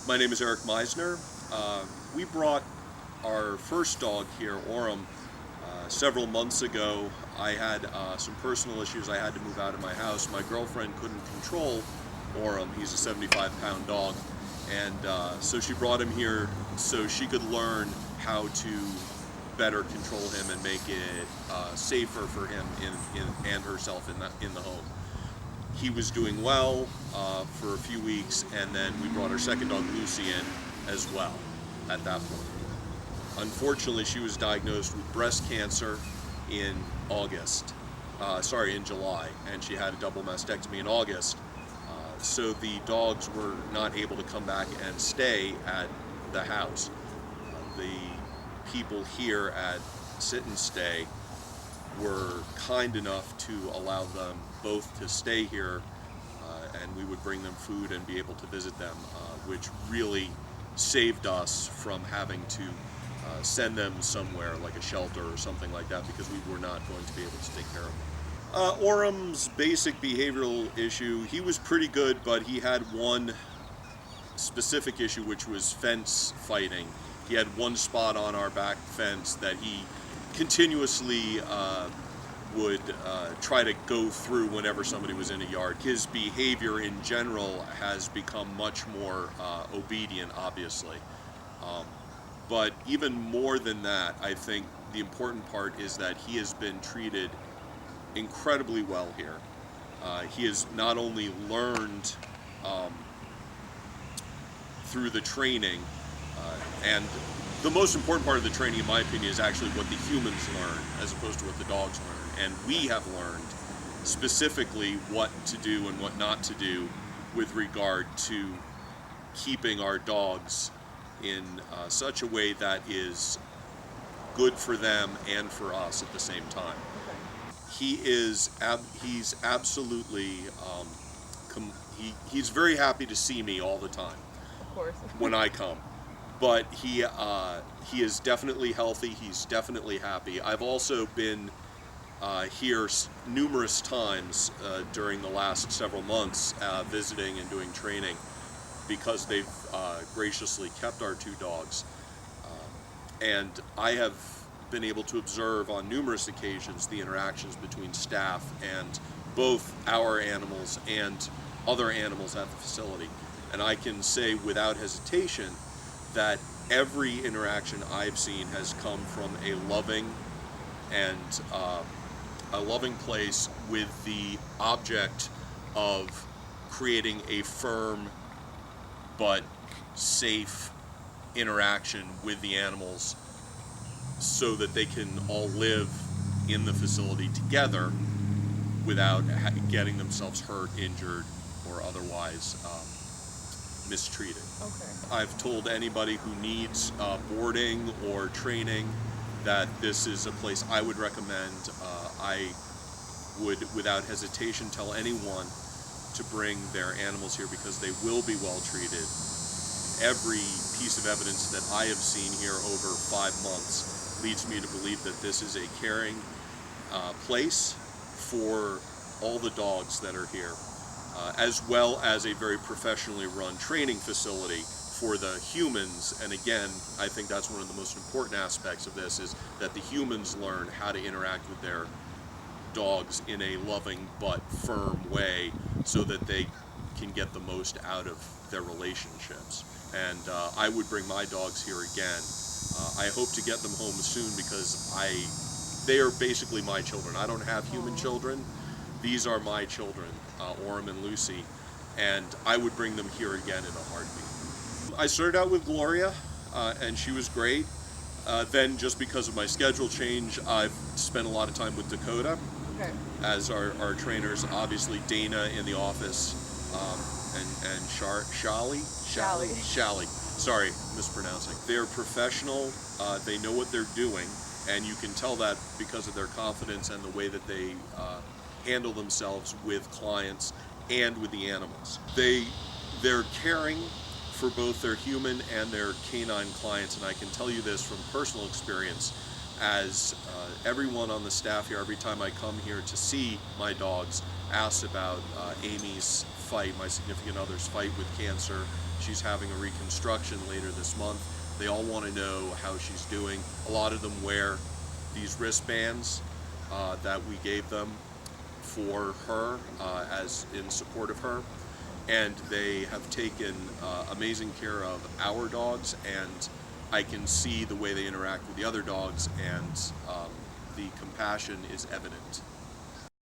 My name is Eric Meisner. We brought our first dog here, Aurum, several months ago. I had some personal issues. I had to move out of my house. My girlfriend couldn't control Aurum. He's a 75-pound dog. And so she brought him here so she could learn how to better control him and make it safer for him and herself in the home. He was doing well for a few weeks, and then we brought our second dog, Lucy, in as well at that point. Unfortunately, she was diagnosed with breast cancer in July, and she had a double mastectomy in August. So the dogs were not able to come back and stay at the house. The people here at Sit and Stay were kind enough to allow them both to stay here, and we would bring them food and be able to visit them, which really saved us from having to send them somewhere like a shelter or something like that, because we were not going to be able to take care of them. Aurum's basic behavioral issue, he was pretty good, but he had one specific issue, which was fence fighting. He had one spot on our back fence that he continuously would try to go through whenever somebody was in a yard. His behavior in general has become much more obedient, obviously. But even more than that, I think the important part is that he has been treated incredibly well here. He has not only learned through the training, and the most important part of the training, in my opinion, is actually what the humans learn as opposed to what the dogs learn. And we have learned specifically what to do and what not to do with regard to keeping our dogs in such a way that is good for them and for us at the same time. He's absolutely he's very happy to see me all the time. Of course. When I come. But he is definitely healthy. He's definitely happy. I've also been here numerous times during the last several months, visiting and doing training, because they've graciously kept our two dogs. And I have been able to observe on numerous occasions the interactions between staff and both our animals and other animals at the facility. And I can say without hesitation that every interaction I've seen has come from a loving place with the object of creating a firm but safe interaction with the animals so that they can all live in the facility together without getting themselves hurt, injured, or otherwise mistreated. Okay. I've told anybody who needs boarding or training that this is a place I would recommend. I would, without hesitation, tell anyone to bring their animals here because they will be well treated. Every piece of evidence that I have seen here over 5 months leads me to believe that this is a caring place for all the dogs that are here. As well as a very professionally run training facility for the humans. And again, I think that's one of the most important aspects of this, is that the humans learn how to interact with their dogs in a loving but firm way so that they can get the most out of their relationships. And I would bring my dogs here again. I hope to get them home soon because they are basically my children. I don't have human children. These are my children, Aurum and Lucy, and I would bring them here again in a heartbeat. I started out with Gloria, and she was great. Then, just because of my schedule change, I've spent a lot of time with Dakota as our trainers. Obviously, Dana in the office, and Shally. Sorry, mispronouncing. They're professional. They know what they're doing, and you can tell that because of their confidence and the way that they handle themselves with clients and with the animals. They're caring for both their human and their canine clients, and I can tell you this from personal experience, as everyone on the staff here, every time I come here to see my dogs, asks about Amy's fight, my significant other's fight with cancer. She's having a reconstruction later this month. They all want to know how she's doing. A lot of them wear these wristbands that we gave them for her as in support of her, and they have taken amazing care of our dogs, and I can see the way they interact with the other dogs, and the compassion is evident.